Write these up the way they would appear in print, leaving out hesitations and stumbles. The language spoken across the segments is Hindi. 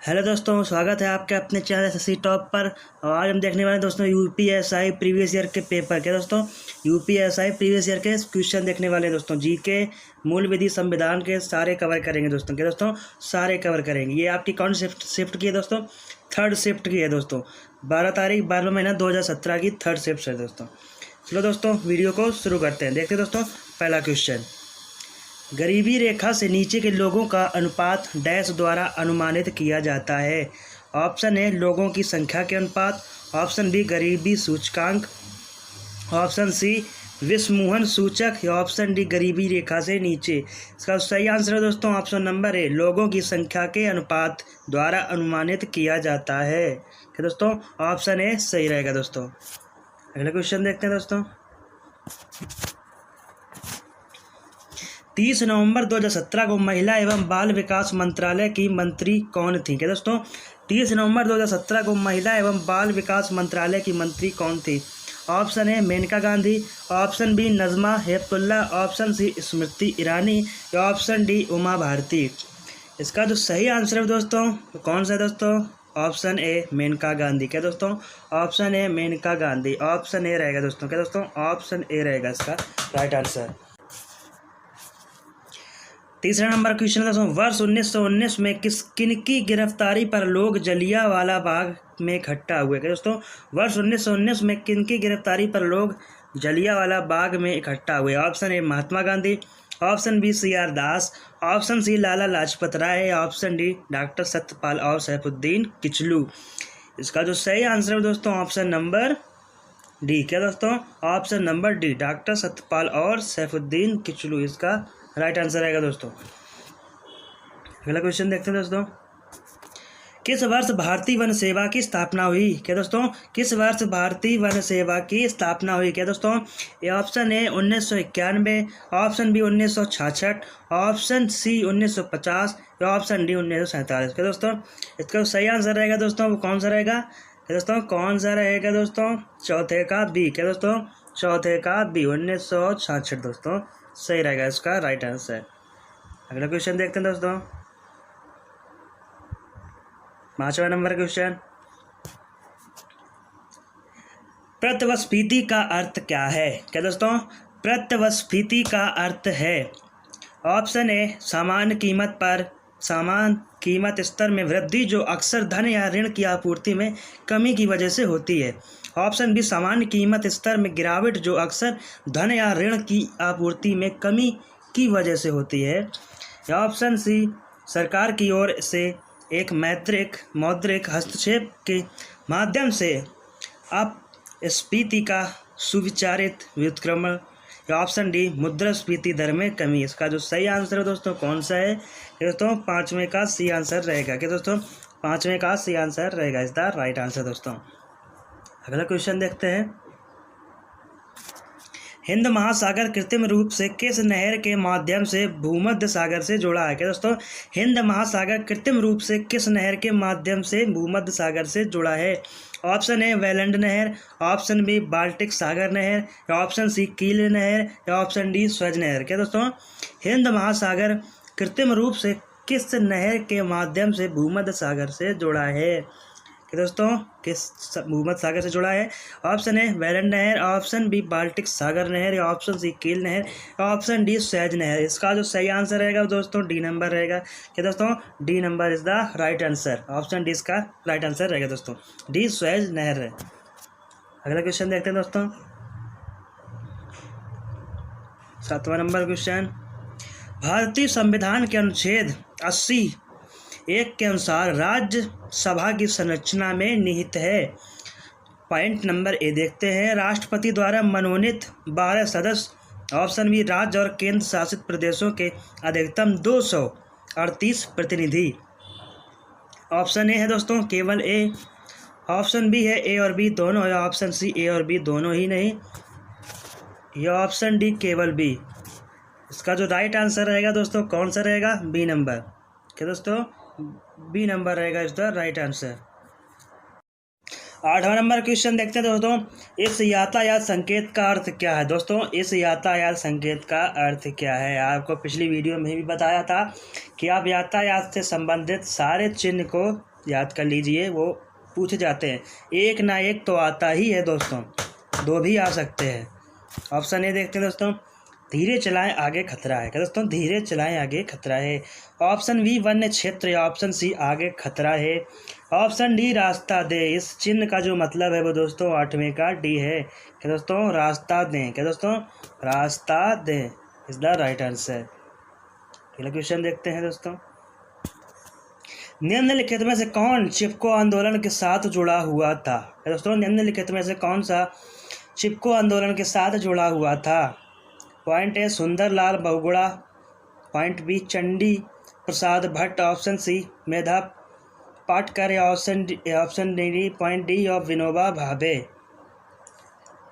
हेलो दोस्तों, स्वागत है आपके अपने चैनल एसएससी टॉप पर। और आज हम देखने वाले हैं दोस्तों यूपीएसआई प्रीवियस ईयर के पेपर के दोस्तों यूपीएसआई प्रीवियस ईयर के क्वेश्चन देखने वाले हैं दोस्तों। जीके, मूल विधि, संविधान के सारे कवर करेंगे दोस्तों सारे कवर करेंगे। ये आपकी कौन शिफ्ट की है दोस्तों? थर्ड शिफ्ट की है दोस्तों। 12 तारीख 12वां महीना 2017 की थर्ड शिफ्ट है दोस्तों। चलो दोस्तों वीडियो को शुरू करते हैं। देखते हैं दोस्तों पहला क्वेश्चन। गरीबी रेखा से नीचे के लोगों का अनुपात डैश द्वारा अनुमानित किया जाता है। ऑप्शन ए लोगों की संख्या के अनुपात, ऑप्शन बी गरीबी सूचकांक, ऑप्शन सी विषमोहन सूचक या ऑप्शन डी गरीबी रेखा से नीचे। इसका सही आंसर है दोस्तों ऑप्शन नंबर ए, लोगों की संख्या के अनुपात द्वारा अनुमानित किया जाता है। क्या दोस्तों ऑप्शन ए सही रहेगा दोस्तों। अगला क्वेश्चन देखते हैं दोस्तों। 30 नवंबर 2017 को महिला एवं बाल विकास मंत्रालय की मंत्री कौन थी? क्या दोस्तों 30 नवंबर 2017 को महिला एवं बाल विकास मंत्रालय की मंत्री कौन थी? Option A Maneka Gandhi, option B Najma Heptulla, option C Smriti Irani या ऑप्शन डी उमा भारती। इसका जो सही आंसर है दोस्तों तो कौन सा है दोस्तों? Option A Maneka Gandhi. क्या दोस्तों option A Maneka Gandhi, option A रहेगा दोस्तों। क्या दोस्तों ऑप्शन ए रहेगा इसका राइट आंसर। तीसरा नंबर क्वेश्चन दोस्तों। वर्ष 1919 में किनकी गिरफ्तारी पर लोग जलियांवाला बाग में इकट्ठा हुए? क्या दोस्तों वर्ष 1919 में किनकी गिरफ्तारी पर लोग जलियांवाला बाग में इकट्ठा हुए? Option A Mahatma Gandhi, option B CR Das, option C Lala Lajpat Rai, option D doctor Satyapal और सैफुद्दीन किचलू। इसका जो सही आंसर है दोस्तों ऑप्शन नंबर डी। क्या दोस्तों option number D, doctor Satyapal और सैफुद्दीन किचलू इसका राइट आंसर रहेगा दोस्तों। अगला क्वेश्चन देखते हैं दोस्तों। किस वर्ष भारतीय वन सेवा की स्थापना हुई? क्या दोस्तों किस वर्ष भारतीय वन सेवा की स्थापना हुई? क्या दोस्तों ये option A 1991, option B 1966, option C 1950 या ऑप्शन डी 1947। क्या दोस्तों इसका सही आंसर रहेगा दोस्तों वो कौन सा रहेगा? क्या दोस्तों कौन सा रहेगा दोस्तों? चौथे का बी। क्या दोस्तों चौथे का बी 1966 दोस्तों सही रहेगा इसका राइट आंसर। अगला क्वेश्चन देखते हैं दोस्तों। 5वां नंबर क्वेश्चन। प्रत्यवस्फीति का अर्थ क्या है? क्या दोस्तों प्रत्यवस्फीति का अर्थ है ऑप्शन ए सामान्य कीमत पर समान कीमत स्तर में वृद्धि जो अक्सर धन या ऋण की आपूर्ति में कमी की वजह से होती है, ऑप्शन बी सामान्य कीमत स्तर में गिरावट जो अक्सर धन या ऋण की आपूर्ति में कमी की वजह से होती है, या ऑप्शन सी सरकार की ओर से एक मौद्रिक हस्तक्षेप के माध्यम से अपस्फीति का सुविचारित व्युत्क्रमण, या ऑप्शन डी मुद्रास्फीति दर में कमी। इसका जो सही आंसर है दोस्तों कौन सा है? दोस्तों 5वें का सी आंसर रहेगा। क्या दोस्तों 5वें का सी आंसर रहेगा इसका राइट आंसर दोस्तों। अगला क्वेश्चन देखते हैं। हिंद महासागर कृत्रिम रूप से किस नहर के माध्यम से भूमध्य सागर से जुड़ा है? क्या दोस्तों हिंद महासागर कृत्रिम रूप से किस नहर के माध्यम से भूमध्य सागर से जुड़ा है? ऑप्शन ए वेलंड नहर, ऑप्शन बी बाल्टिक सागर नहर, या ऑप्शन सी कील नहर, या ऑप्शन डी स्वेज नहर। क्या दोस्तों हिंद महासागर कृत्रिम रूप से किस नहर के माध्यम से भूमध्य सागर से जुड़ा है? कि दोस्तों किस भूमध्य सागर से जुड़ा है? ऑप्शन ए वेलंड नहर, ऑप्शन बी बाल्टिक सागर नहर, या ऑप्शन सी कील नहर, या ऑप्शन डी स्वेज नहर। इसका जो सही आंसर रहेगा दोस्तों डी नंबर रहेगा। कि दोस्तों D number is the right answer, option D इसका राइट आंसर रहेगा दोस्तों, डी स्वेज नहर है। अगला क्वेश्चन देखते हैं दोस्तों। 7वां नंबर क्वेश्चन। भारतीय संविधान के अनुच्छेद 80(1) के अनुसार राज्यसभा की संरचना में निहित है। पॉइंट नंबर ए देखते हैं। राष्ट्रपति द्वारा मनोनीत 12 सदस्य, ऑप्शन बी राज्य और केंद्र शासित प्रदेशों के अधिकतम 238 प्रतिनिधि, ऑप्शन ए है दोस्तों केवल ए, ऑप्शन बी है ए और बी दोनों, या ऑप्शन सी ए और बी दोनों ही नहीं, या ऑप्शन डी केवल बी। इसका जो राइट आंसर रहेगा दोस्तों कौन सा रहेगा? B number. क्या दोस्तों बी नंबर रहेगा इसका राइट आंसर। 8वां नंबर क्वेश्चन देखते हैं दोस्तों। इस यातायात संकेत का अर्थ क्या है? दोस्तों इस यातायात संकेत का अर्थ क्या है? आपको पिछली वीडियो में भी बताया था कि आप यातायात से संबंधित सारे चिन्ह को याद कर लीजिए, वो पूछे जाते हैं। एक ना एक तो आता ही है दोस्तों, दो भी आ सकते हैं। ऑप्शन ए देखते हैं दोस्तों, धीरे चलाएं आगे खतरा है। क्या दोस्तों, धीरे चलाएं आगे खतरा है। ऑप्शन बी वन्य क्षेत्र या ऑप्शन सी आगे खतरा है। ऑप्शन डी रास्ता दे। इस चिन्ह का जो मतलब है वो दोस्तों 8वें का डी है। क्या दोस्तों, रास्ता दें। क्या दोस्तों, रास्ता दें इज द राइट आंसर। अगला क्वेश्चन देखते हैं दोस्तों, निम्नलिखित में से कौन चिपको आंदोलन के साथ जुड़ा हुआ था। दोस्तों, निम्नलिखित में से कौन सा चिपको आंदोलन के साथ जुड़ा हुआ था। Point A Sunderlal Bahuguna, point B Chandi Prasad Bhatt, option C Medha Patkar या option D point D of Vinoba Bhave.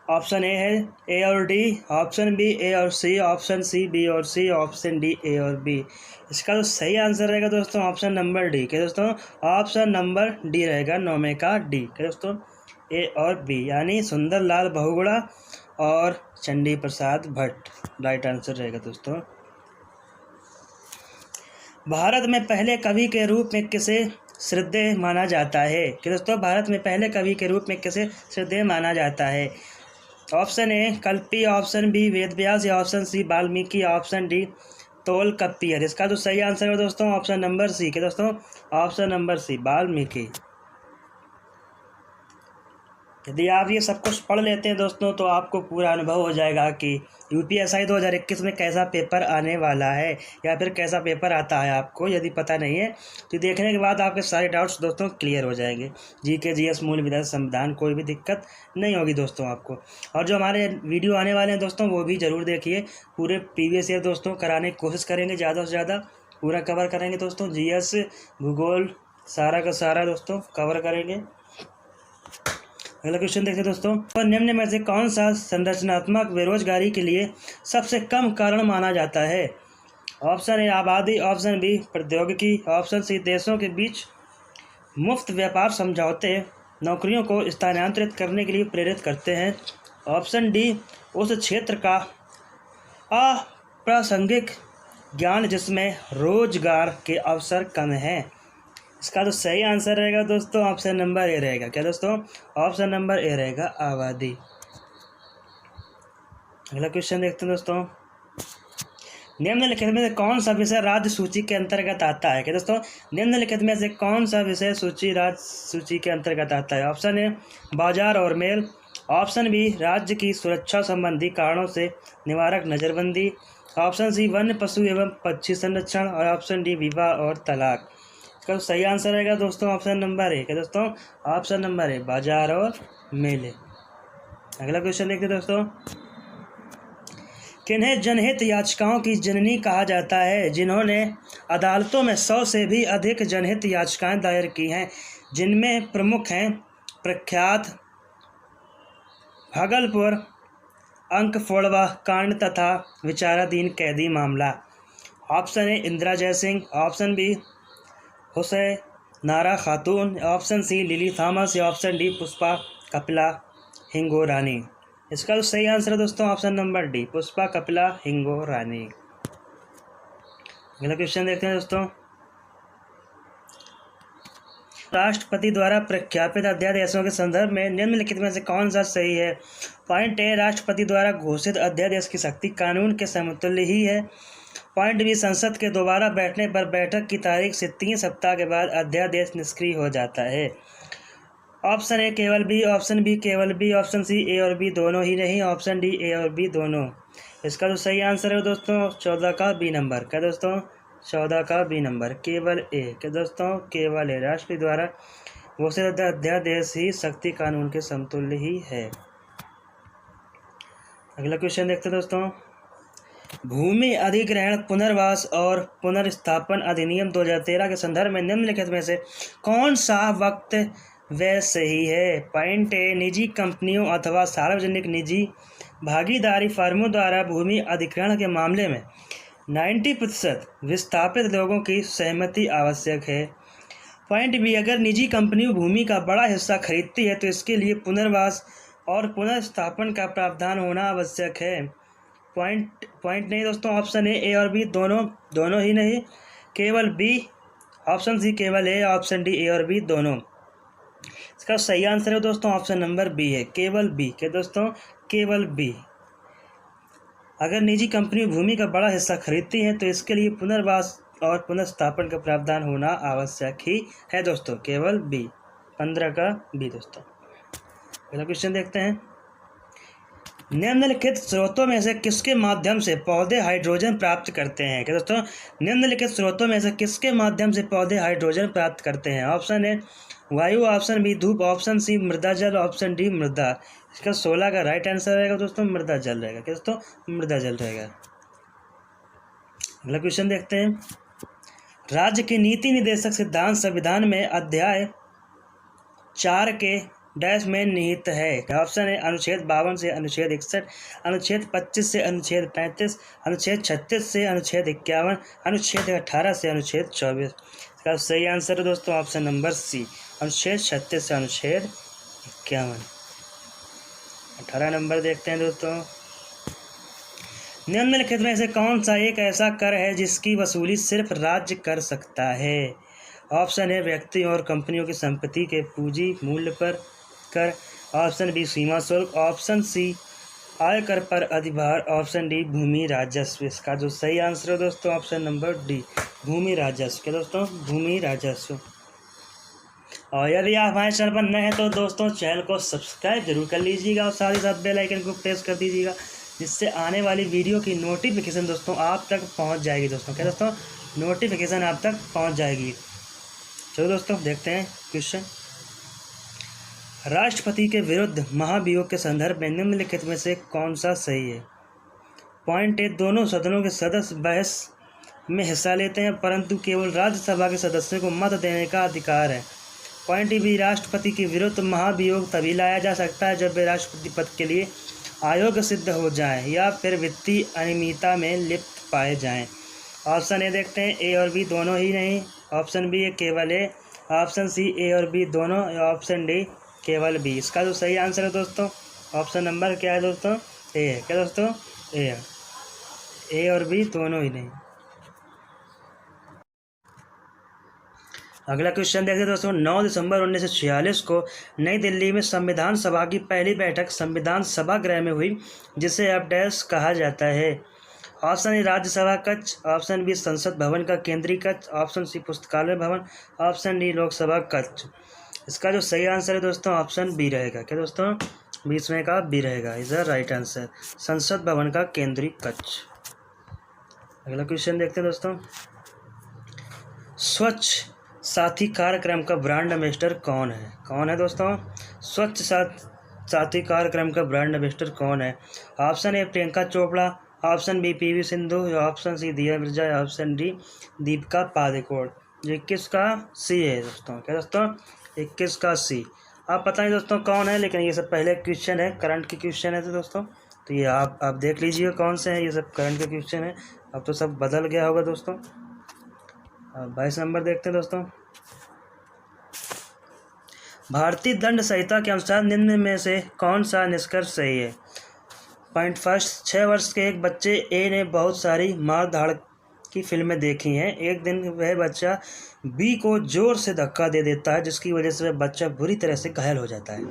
Option ए है ए और डी, ऑप्शन बी ए और सी, ऑप्शन सी बी और सी, ऑप्शन डी ए और बी। इसका जो सही आंसर रहेगा दोस्तों ऑप्शन नंबर डी। क्या दोस्तों, ऑप्शन नंबर डी रहेगा 9वें का डी। क्या दोस्तों, ए और बी यानी सुंदरलाल बहुगुणा और चंडी प्रसाद भट्ट राइट आंसर रहेगा दोस्तों। भारत में पहले कवि के रूप में किसे श्रद्धेय माना जाता है। कि दोस्तों, भारत में पहले कवि के रूप में किसे श्रद्धेय माना जाता है। Option A Kalpi, option B Vedvyas या option C Valmiki, option D Tolkappiyar. इसका जो सही आंसर है दोस्तों ऑप्शन नंबर सी। के दोस्तों, ऑप्शन नंबर सी वाल्मीकि। यदि आप ये सब कुछ पढ़ लेते हैं दोस्तों तो आपको पूरा अनुभव हो जाएगा कि यूपीएससी 2021 में कैसा पेपर आने वाला है या फिर कैसा पेपर आता है। आपको यदि पता नहीं है तो देखने के बाद आपके सारे डाउट्स दोस्तों क्लियर हो जाएंगे। जीके, जीएस, मूल विधान, संविधान, कोई भी दिक्कत नहीं होगी दोस्तों आपको। और जो हमारे वीडियो आने वाले हैं दोस्तों वो भी ज़रूर देखिए। पूरे प्रीवियस ईयर दोस्तों कराने की कोशिश करेंगे, ज़्यादा से ज़्यादा पूरा कवर करेंगे दोस्तों। जीएस, भूगोल सारा का सारा दोस्तों कवर करेंगे। अगला क्वेश्चन देखते हैं दोस्तों, तो निम्न में से कौन सा संरचनात्मक बेरोजगारी के लिए सबसे कम कारण माना जाता है। ऑप्शन ए आबादी, ऑप्शन बी प्रौद्योगिकी, ऑप्शन सी देशों के बीच मुफ्त व्यापार समझौते नौकरियों को स्थानांतरित करने के लिए प्रेरित करते हैं, ऑप्शन डी उस क्षेत्र का अप्रासंगिक ज्ञान जिसमें रोजगार के अवसर कम हैं। इसका तो सही आंसर रहेगा दोस्तों ऑप्शन नंबर ए रहेगा। क्या दोस्तों, ऑप्शन नंबर ए रहेगा आबादी। अगला क्वेश्चन देखते हैं दोस्तों, निम्नलिखित में से कौन सा विषय राज्य सूची के अंतर्गत आता है। क्या दोस्तों, निम्नलिखित में से कौन सा विषय राज्य सूची के अंतर्गत आता है। ऑप्शन ए बाजार और मेल, ऑप्शन बी राज्य की सुरक्षा संबंधी कारणों से निवारक नज़रबंदी, ऑप्शन सी वन्य पशु एवं पक्षी संरक्षण और ऑप्शन डी विवाह और तलाक। इसका सही आंसर रहेगा दोस्तों ऑप्शन नंबर ए। क्या दोस्तों, ऑप्शन नंबर ए बाजार और मेले। अगला क्वेश्चन देखते हैं दोस्तों, किन्हें जनहित याचिकाओं की जननी कहा जाता है। जिन्होंने अदालतों में 100 से भी अधिक जनहित याचिकाएं दायर की हैं, जिनमें प्रमुख हैं प्रख्यात भागलपुर अंकफोड़वा कांड तथा विचाराधीन कैदी मामला। Option A Indira Jaising, option B Hussainara Khatoon, option C Lily Thomas या option D Pushpa Kapila Hingorani. इसका जो सही आंसर है दोस्तों option number D Pushpa Kapila Hingorani. अगला क्वेश्चन देखते हैं दोस्तों, राष्ट्रपति द्वारा प्रख्यापित अध्यादेशों के संदर्भ में निम्नलिखित में से कौन सा सही है। पॉइंट ए राष्ट्रपति द्वारा घोषित अध्यादेश की शक्ति कानून के समतुल्य ही है, पॉइंट बी संसद के दोबारा बैठने पर बैठक की तारीख से 3 सप्ताह के बाद अध्यादेश निष्क्रिय हो जाता है। ऑप्शन ए केवल बी, ऑप्शन बी केवल बी, ऑप्शन सी ए और बी दोनों ही नहीं, ऑप्शन डी ए और बी दोनों। इसका जो सही आंसर है दोस्तों 14 का बी नंबर। क्या दोस्तों, 14 का बी नंबर केवल ए। क्या दोस्तों, केवल ए राष्ट्रपति द्वारा घोषित अध्यादेश ही शक्ति कानून के समतुल्य ही है। अगला क्वेश्चन देखते हैं दोस्तों, भूमि अधिग्रहण पुनर्वास और पुनर्स्थापन अधिनियम 2013 के संदर्भ में निम्नलिखित में से कौन सा वक्त वह सही है। पॉइंट ए निजी कंपनियों अथवा सार्वजनिक निजी भागीदारी फर्मों द्वारा भूमि अधिग्रहण के मामले में 90% विस्थापित लोगों की सहमति आवश्यक है। पॉइंट बी अगर निजी कंपनियों भूमि का बड़ा हिस्सा खरीदती है तो इसके लिए पुनर्वास और पुनर्स्थापन का प्रावधान होना आवश्यक है। पॉइंट नहीं दोस्तों, ऑप्शन ए और बी दोनों ही नहीं, केवल बी ऑप्शन सी केवल ए, ऑप्शन डी ए और बी दोनों। इसका सही आंसर है दोस्तों ऑप्शन नंबर बी है, केवल बी। क्या दोस्तों? केवल बी। अगर निजी कंपनी भूमि का बड़ा हिस्सा खरीदती हैं तो इसके लिए पुनर्वास और पुनर्स्थापन का प्रावधान होना आवश्यक ही है दोस्तों, केवल बी। 15 का बी दोस्तों। अगला क्वेश्चन देखते हैं। निम्नलिखित स्रोतों में से किसके माध्यम से पौधे हाइड्रोजन प्राप्त करते हैं? क्या दोस्तों? निम्नलिखित स्रोतों में से किसके माध्यम से पौधे हाइड्रोजन प्राप्त करते हैं? ऑप्शन ए वायु, ऑप्शन बी धूप, ऑप्शन सी मृदा जल, ऑप्शन डी मृदा। इसका 16 का राइट आंसर रहेगा दोस्तों मृदा जल रहेगा। क्या दोस्तों? मृदा जल रहेगा। अगला क्वेश्चन देखते हैं। राज्य के नीति निर्देशक सिद्धांत संविधान में अध्याय 4 के डैश में निहित है? ऑप्शन है अनुच्छेद 52 से अनुच्छेद 61, अनुच्छेद 25 से अनुच्छेद 35, अनुच्छेद 36 से अनुच्छेद 51, अनुच्छेद 18 से अनुच्छेद 24। इसका सही आंसर है दोस्तों ऑप्शन नंबर सी, अनुच्छेद 36 से अनुच्छेद 51। 18 नंबर देखते हैं दोस्तों। निम्नलिखित में से कौन सा एक ऐसा कर है जिसकी वसूली सिर्फ राज्य कर सकता है? ऑप्शन है व्यक्ति और कंपनियों की संपत्ति के पूंजी मूल्य पर कर, ऑप्शन बी सीमा शुल्क, ऑप्शन सी आयकर पर अधिभार, ऑप्शन डी भूमि राजस्व। इसका जो सही आंसर है दोस्तों ऑप्शन नंबर डी, भूमि राजस्व। क्या दोस्तों? भूमि राजस्व। और यदि आप हमारे चैनल पर नए हैं तो दोस्तों चैनल को सब्सक्राइब जरूर कर लीजिएगा और साथ ही साथ बेल आइकन को प्रेस कर दीजिएगा, जिससे आने वाली वीडियो की नोटिफिकेशन दोस्तों आप तक पहुंच जाएगी दोस्तों। क्या दोस्तों? नोटिफिकेशन आप तक पहुंच जाएगी। चलो दोस्तों देखते हैं क्वेश्चन। राष्ट्रपति के विरुद्ध महाभियोग के संदर्भ में निम्नलिखित में से कौन सा सही है? पॉइंट ए दोनों सदनों के सदस्य बहस में हिस्सा लेते हैं परंतु केवल राज्यसभा के सदस्यों को मत देने का अधिकार है। पॉइंट बी राष्ट्रपति के विरुद्ध महाभियोग तभी लाया जा सकता है जब वे राष्ट्रपति पद के लिए अयोग्य सिद्ध हो जाएं या फिर वित्तीय अनियमितता में लिप्त पाए जाएं। ऑप्शन ए देखते हैं ए और बी दोनों ही नहीं, ऑप्शन बी है केवल ए, ऑप्शन सी ए और बी दोनों, या ऑप्शन डी केवल बी। इसका जो सही आंसर है दोस्तों ऑप्शन नंबर क्या है दोस्तों? ए है। क्या दोस्तों? ए है। ए और बी दोनों ही नहीं। अगला क्वेश्चन देखते हैं दोस्तों। 9 दिसंबर 1946 को नई दिल्ली में संविधान सभा की पहली बैठक संविधान सभागृह में हुई, जिसे अब डैश कहा जाता है? ऑप्शन ए राज्यसभा कक्ष, ऑप्शन बी संसद भवन का केंद्रीय कक्ष, ऑप्शन सी पुस्तकालय भवन, ऑप्शन डी लोकसभा कक्ष। इसका जो सही आंसर है दोस्तों ऑप्शन बी रहेगा। क्या दोस्तों? बीच में का बी रहेगा, इज द राइट आंसर, संसद भवन का केंद्रीय कक्ष। अगला क्वेश्चन देखते हैं दोस्तों। स्वच्छ साथी कार्यक्रम का ब्रांड एम्बेसडर कौन है? कौन है दोस्तों? स्वच्छ साथी कार्यक्रम का ब्रांड एम्बेसडर कौन है? Option A Priyanka Chopra, option B PV Sindhu, या ऑप्शन सी दिया मिर्जा, या ऑप्शन डी दीपिका पादुकोण। 21 का सी है दोस्तों। क्या दोस्तों? 21 का सी। आप पता नहीं दोस्तों कौन है, लेकिन ये सब पहले क्वेश्चन है, करंट के क्वेश्चन है तो दोस्तों, तो ये आप देख लीजिए कौन से हैं। ये सब करंट के क्वेश्चन है, अब तो सब बदल गया होगा दोस्तों। 22 नंबर देखते हैं दोस्तों। भारतीय दंड संहिता के अनुसार निम्न में से कौन सा निष्कर्ष सही है? पॉइंट फर्स्ट, 6 वर्ष के एक बच्चे ए ने बहुत सारी मार धाड़ की फिल्में देखी हैं। एक दिन वह बच्चा बी को जोर से धक्का दे देता है, जिसकी वजह से वह बच्चा बुरी तरह से घायल हो जाता है।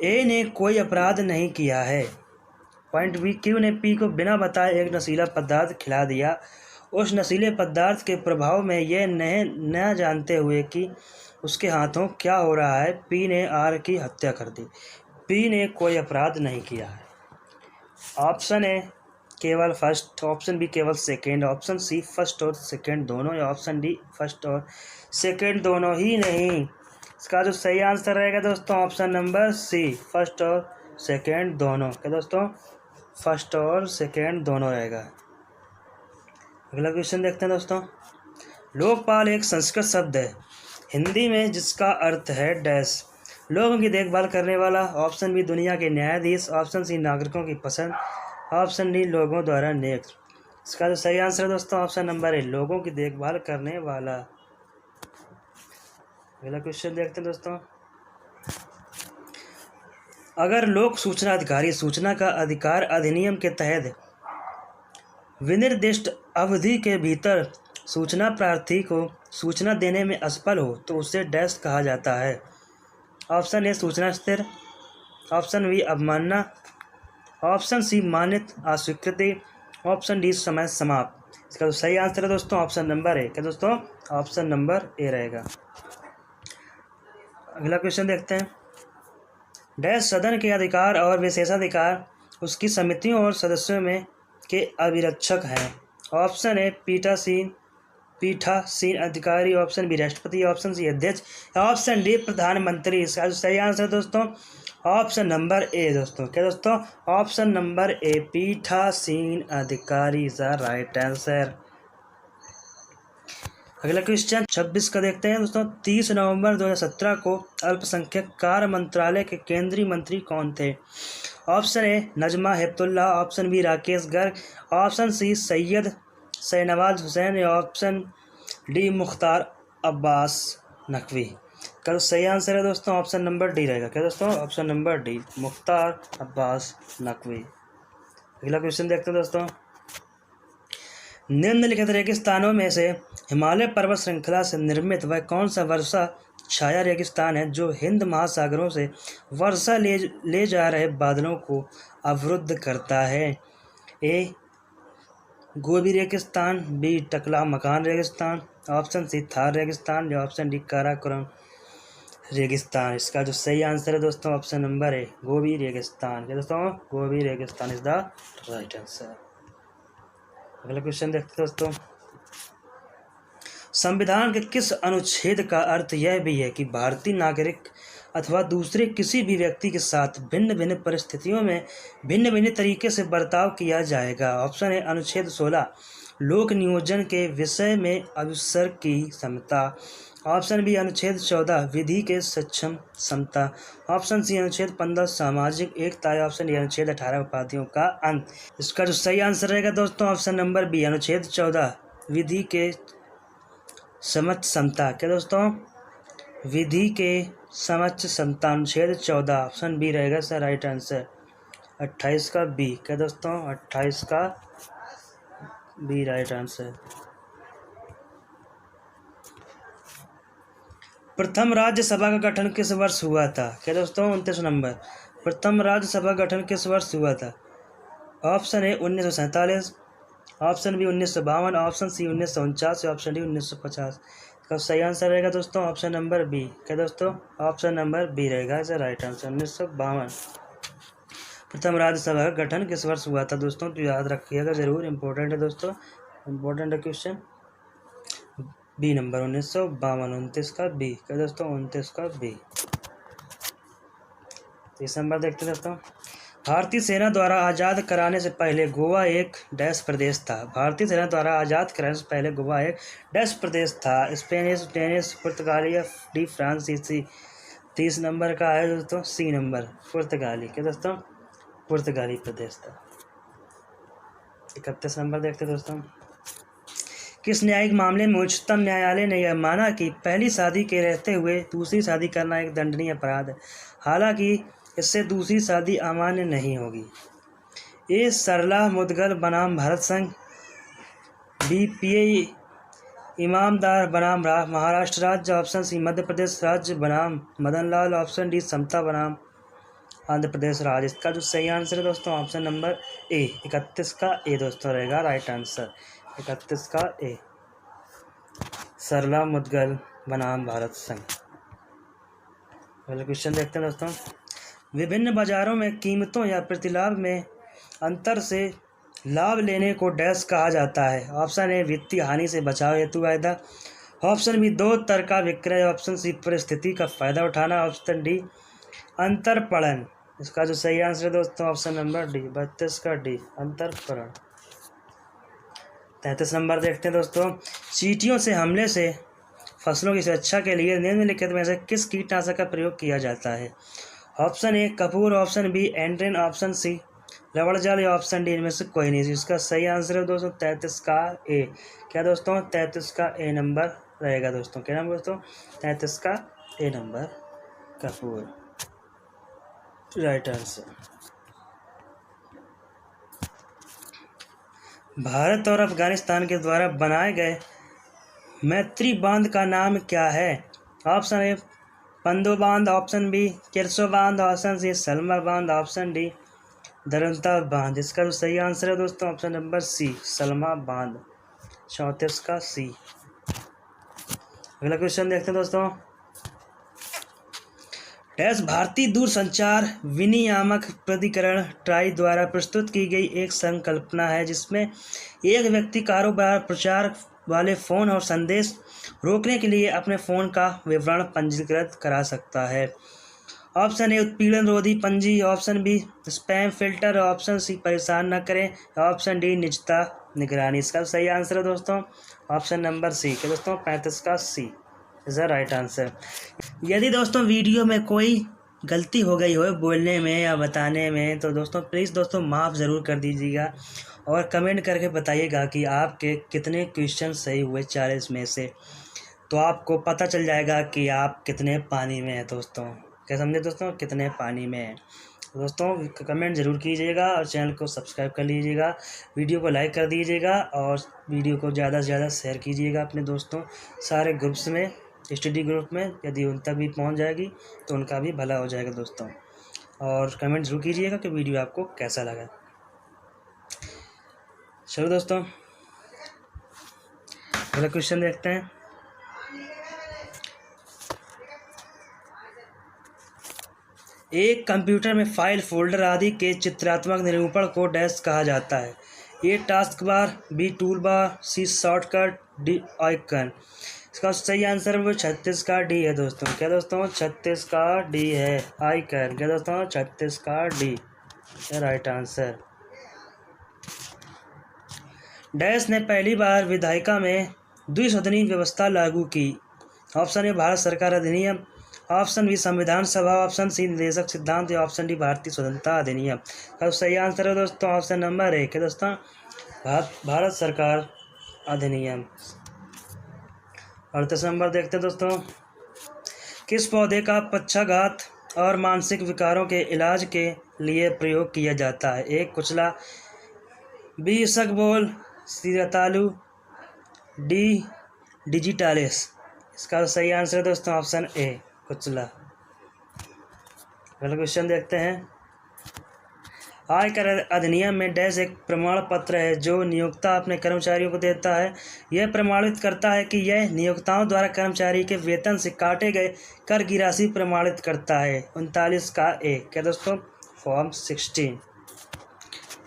ए ने कोई अपराध नहीं किया है। पॉइंट बी, क्यू ने पी को बिना बताए एक नशीला पदार्थ खिला दिया। उस नशीले पदार्थ के प्रभाव में यह न जानते हुए कि उसके हाथों क्या हो रहा है, पी ने आर की हत्या कर दी। पी ने कोई अपराध नहीं किया है। ऑप्शन ए केवल फर्स्ट, ऑप्शन बी केवल सेकेंड, ऑप्शन सी फर्स्ट और सेकेंड दोनों, या ऑप्शन डी फर्स्ट और सेकेंड दोनों ही नहीं। इसका जो सही आंसर रहेगा दोस्तों ऑप्शन नंबर सी, फर्स्ट और सेकेंड दोनों। क्या दोस्तों? फर्स्ट और सेकेंड दोनों रहेगा। अगला क्वेश्चन देखते हैं दोस्तों। लोकपाल एक संस्कृत शब्द है हिंदी में जिसका अर्थ है डैश। लोगों की देखभाल करने वाला, ऑप्शन बी दुनिया के न्यायाधीश, ऑप्शन सी नागरिकों की पसंद, ऑप्शन डी लोगों द्वारा नियुक्त। इसका जो सही आंसर है दोस्तों ऑप्शन नंबर ए, लोगों की देखभाल करने वाला। अगला क्वेश्चन देखते हैं दोस्तों। अगर लोक सूचना अधिकारी सूचना का अधिकार अधिनियम के तहत विनिर्दिष्ट अवधि के भीतर सूचना प्रार्थी को सूचना देने में असफल हो तो उसे डैश कहा जाता है। ऑप्शन ए सूचना स्थिर, ऑप्शन बी अवमानना, ऑप्शन सी मान्यत अस्वीकृति, ऑप्शन डी समय समाप्त। इसका जो सही आंसर है दोस्तों ऑप्शन नंबर ए। क्या दोस्तों? ऑप्शन नंबर ए रहेगा। अगला क्वेश्चन देखते हैं। डैश सदन के अधिकार और विशेषाधिकार उसकी समितियों और सदस्यों में के अभिरक्षक हैं। ऑप्शन ए पीठासीन अधिकारी, ऑप्शन बी राष्ट्रपति, ऑप्शन सी अध्यक्ष, ऑप्शन डी प्रधानमंत्री। इसका जो सही आंसर है दोस्तों ऑप्शन नंबर ए दोस्तों। क्या दोस्तों? ऑप्शन नंबर ए पीठासीन अधिकारी इज द राइट आंसर। अगला क्वेश्चन 26 का देखते हैं दोस्तों। 30 नवंबर 2017 को अल्पसंख्यक कार्य मंत्रालय के केंद्रीय मंत्री कौन थे? Option A Najma Heptulla, option B Rakesh Garg, option C Syed Shahnawaz Hussain, option D Mukhtar Abbas Naqvi. का सही आंसर है दोस्तों ऑप्शन नंबर डी रहेगा। क्या दोस्तों? Option number D Mukhtar Abbas Naqvi. अगला क्वेश्चन देखते हैं दोस्तों। निम्नलिखित रेगिस्तानों में से हिमालय पर्वत श्रृंखला से निर्मित वह कौन सा वर्षा छाया रेगिस्तान है जो हिंद महासागरों से वर्षा ले जा रहे बादलों को अवरुद्ध करता है? ए गोबी रेगिस्तान, बी टकला मकान रेगिस्तान, ऑप्शन सी थार रेगिस्तान, या ऑप्शन डी काराकोरम रेगिस्तान। इसका जो सही आंसर है दोस्तों ऑप्शन नंबर ए गोबी रेगिस्तान। क्या दोस्तों? गोबी रेगिस्तान इज द राइट आंसर। अगला क्वेश्चन देखते हैं दोस्तों। संविधान के किस अनुच्छेद का अर्थ यह भी है कि भारतीय नागरिक अथवा दूसरे किसी भी व्यक्ति के साथ भिन्न भिन्न परिस्थितियों में भिन्न भिन्न तरीके से बर्ताव किया जाएगा? ऑप्शन ए अनुच्छेद 16 लोक नियोजन के विषय में अवसर की समता, ऑप्शन बी अनुच्छेद 14 विधि के सक्षम समता, ऑप्शन सी अनुच्छेद 15 सामाजिक एकता, ऑप्शन डी अनुच्छेद 18 उपाधियों का अंत। इसका जो सही आंसर रहेगा दोस्तों ऑप्शन नंबर बी अनुच्छेद 14 विधि के समक्ष समता। क्या दोस्तों? विधि के समक्ष समता अनुच्छेद 14 ऑप्शन बी रहेगा सर राइट आंसर। 28 का बी। क्या दोस्तों? 28 का बी राइट आंसर। प्रथम राज्यसभा का गठन किस वर्ष हुआ था? क्या दोस्तों? 29 नंबर। प्रथम राज्यसभा गठन किस वर्ष हुआ था? Option A 1947, option B 1952, option C 1949, option D 1950। इसका सही आंसर रहेगा दोस्तों ऑप्शन नंबर बी। क्या दोस्तों? ऑप्शन नंबर बी रहेगा इसे राइट आंसर 1952। प्रथम राज्यसभा का गठन किस वर्ष हुआ था दोस्तों? तो याद रखिएगा जरूर, इंपॉर्टेंट है दोस्तों, इंपॉर्टेंट है क्वेश्चन। बी नंबर 1952, 29 का बी। क्या दोस्तों? 29 का बी। 30 नंबर देखते दोस्तों। भारतीय सेना द्वारा आज़ाद कराने से पहले गोवा एक डैश प्रदेश था? भारतीय सेना द्वारा आज़ाद कराने से पहले गोवा एक डैश प्रदेश था? स्पेनिश, डेनिश, पुर्तगाली या डी फ्रांसीसी। 30 नंबर का है दोस्तों सी नंबर पुर्तगाली। क्या दोस्तों? पुर्तगाली प्रदेश था। 31 नंबर देखते दोस्तों। किस न्यायिक मामले में उच्चतम न्यायालय ने यह माना कि पहली शादी के रहते हुए दूसरी शादी करना एक दंडनीय अपराध है, हालांकि इससे दूसरी शादी अमान्य नहीं होगी? ए सरला मुदगल बनाम भारत संघ, बी पी इमामदार बनाम महाराष्ट्र राज्य, ऑप्शन सी मध्य प्रदेश राज्य बनाम मदन लाल, ऑप्शन डी समता बनाम आंध्र प्रदेश राज्य। इसका जो सही आंसर है दोस्तों ऑप्शन नंबर ए 31 का ए दोस्तों रहेगा राइट आंसर। 31 का ए सरला मुदगल बनाम भारत संघ। पहले क्वेश्चन देखते हैं दोस्तों। विभिन्न बाजारों में कीमतों या प्रतिलाभ में अंतर से लाभ लेने को डैश कहा जाता है? ऑप्शन ए वित्तीय हानि से बचाव हेतु वायदा, ऑप्शन बी दो तरका विक्रय, ऑप्शन सी परिस्थिति का फायदा उठाना, ऑप्शन डी अंतरपणन। इसका जो सही आंसर है दोस्तों ऑप्शन नंबर डी 32 का डी अंतरपणन। 33 नंबर देखते हैं दोस्तों। चींटियों से हमले से फसलों की सुरक्षा के लिए निम्नलिखित में से किस कीटनाशक का प्रयोग किया जाता है? ऑप्शन ए कपूर, ऑप्शन बी एंड्रेन, ऑप्शन सी रबड़ जाल, या ऑप्शन डी इनमें से कोई नहीं। इसका सही आंसर है दोस्तों 33 का ए। क्या दोस्तों? 33 का ए नंबर रहेगा दोस्तों। क्या नाम दोस्तों? 33 का ए नंबर कपूर राइट आंसर। भारत और अफगानिस्तान के द्वारा बनाए गए मैत्री बांध का नाम क्या है? ऑप्शन ए पंदो बांध, ऑप्शन बी किरसो बांध, ऑप्शन सी सलमा बांध, ऑप्शन डी दरंता बांध। इसका जो सही आंसर है दोस्तों ऑप्शन नंबर सी सलमा बांध, 34 का सी। अगला क्वेश्चन देखते हैं दोस्तों। डैश भारतीय दूरसंचार विनियामक प्राधिकरण ट्राई द्वारा प्रस्तुत की गई एक संकल्पना है जिसमें एक व्यक्ति कारोबार प्रचार वाले फ़ोन और संदेश रोकने के लिए अपने फ़ोन का विवरण पंजीकृत करा सकता है। ऑप्शन ए उत्पीड़न रोधी पंजी, option B spam filter, option C परेशान न करें, ऑप्शन डी निजता निगरानी। इसका सही आंसर है दोस्तों ऑप्शन नंबर सी के दोस्तों 35 का सी इज़ द राइट आंसर। यदि दोस्तों वीडियो में कोई गलती हो गई हो बोलने में या बताने में तो दोस्तों प्लीज़ दोस्तों माफ़ ज़रूर कर दीजिएगा और कमेंट करके बताइएगा कि आपके कितने क्वेश्चन सही हुए 40 में से, तो आपको पता चल जाएगा कि आप कितने पानी में हैं दोस्तों। क्या समझे दोस्तों, कितने पानी में हैं। दोस्तों कमेंट ज़रूर कीजिएगा और चैनल को सब्सक्राइब कर लीजिएगा, वीडियो को लाइक कर दीजिएगा और वीडियो को ज़्यादा से ज़्यादा शेयर कीजिएगा अपने दोस्तों सारे ग्रुप्स में, स्टडी ग्रुप में। यदि उन तक भी पहुंच जाएगी तो उनका भी भला हो जाएगा दोस्तों। और कमेंट ज़रूर कीजिएगा कि वीडियो आपको कैसा लगा। चलो दोस्तों अगला क्वेश्चन देखते हैं। एक कंप्यूटर में फाइल, फोल्डर आदि के चित्रात्मक निरूपण को डैश कहा जाता है? A task bar, B tool bar, C shortcut, D icon. इसका सही आंसर वो 36 का डी है दोस्तों। क्या दोस्तों 36 का डी है आइकन। क्या दोस्तों 36 का डी राइट आंसर। डैश ने पहली बार विधायिका में द्विसदनी व्यवस्था लागू की? ऑप्शन ए भारत सरकार अधिनियम, ऑप्शन बी संविधान सभा, ऑप्शन सी निदेशक सिद्धांत या ऑप्शन डी भारतीय स्वतंत्रता अधिनियम। अब सही आंसर है दोस्तों ऑप्शन नंबर ए है दोस्तों भारत सरकार अधिनियम। 38 नंबर देखते हैं दोस्तों। किस पौधे का पक्षाघात और मानसिक विकारों के इलाज के लिए प्रयोग किया जाता है? ए कुचला, बी इसबगोल, सी रतालू, डी डिजिटालिस। इसका सही आंसर है दोस्तों ऑप्शन ए कुचला। अगला क्वेश्चन देखते हैं। आयकर अधिनियम में डैश एक प्रमाण पत्र है जो नियोक्ता अपने कर्मचारियों को देता है। यह प्रमाणित करता है कि यह नियोक्ताओं द्वारा कर्मचारी के वेतन से काटे गए कर की राशि प्रमाणित करता है। 39 का ए। क्या दोस्तों फॉर्म 16।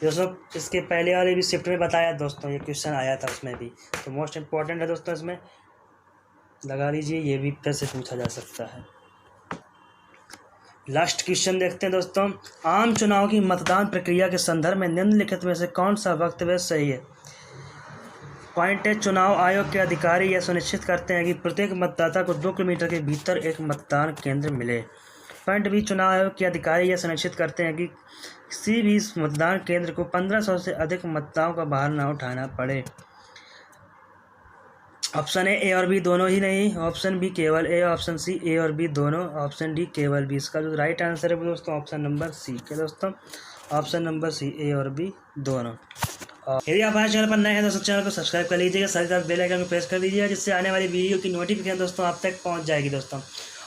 दोस्तों इसके पहले वाले भी शिफ्ट में बताया दोस्तों, ये क्वेश्चन आया था उसमें भी, तो मोस्ट इम्पॉर्टेंट है दोस्तों, इसमें लगा लीजिए, ये भी फिर से पूछा जा सकता है। लास्ट क्वेश्चन देखते हैं दोस्तों। आम चुनाव की मतदान प्रक्रिया के संदर्भ में निम्नलिखित में से कौन सा वक्तव्य सही है? पॉइंट है, चुनाव आयोग के अधिकारी यह सुनिश्चित करते हैं कि प्रत्येक मतदाता को 2 किलोमीटर के भीतर एक मतदान केंद्र मिले। पॉइंट बी, चुनाव आयोग के अधिकारी यह सुनिश्चित करते हैं कि किसी भी मतदान केंद्र को 1500 से अधिक मतदाताओं का भार न उठाना पड़े। ऑप्शन ए और बी दोनों ही नहीं, ऑप्शन बी केवल ए, ऑप्शन सी ए और बी दोनों, ऑप्शन डी केवल बी। इसका जो राइट आंसर है दोस्तों ऑप्शन नंबर सी। क्या दोस्तों ऑप्शन नंबर सी ए और बी दोनों। और यदि आप हमारे चैनल पर नए हैं दोस्तों चैनल को सब्सक्राइब कर लीजिएगा, साथ ही साथ बेल आइकन को प्रेस कर दीजिएगा जिससे आने वाली वीडियो की नोटिफिकेशन दोस्तों आप तक पहुँच जाएगी दोस्तों।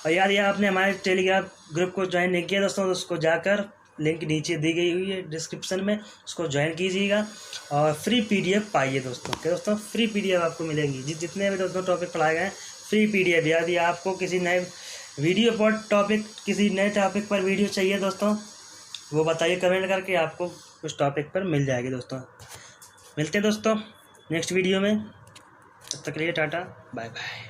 और यदि आपने हमारे टेलीग्राम ग्रुप को ज्वाइन नहीं किया दोस्तों तो उसको जाकर लिंक नीचे दी गई हुई है डिस्क्रिप्शन में, उसको ज्वाइन कीजिएगा और फ्री पीडीएफ पाइए दोस्तों। क्या दोस्तों फ्री पीडीएफ आपको मिलेंगी, जितने भी दोस्तों टॉपिक पढ़ाए गए हैं फ्री पीडीएफ। यदि आपको किसी नए वीडियो पर टॉपिक, किसी नए टॉपिक पर वीडियो चाहिए दोस्तों वो बताइए कमेंट करके, आपको उस टॉपिक पर मिल जाएगी दोस्तों। मिलते हैं दोस्तों नेक्स्ट वीडियो में, तब तक के लिए टाटा बाय बाय।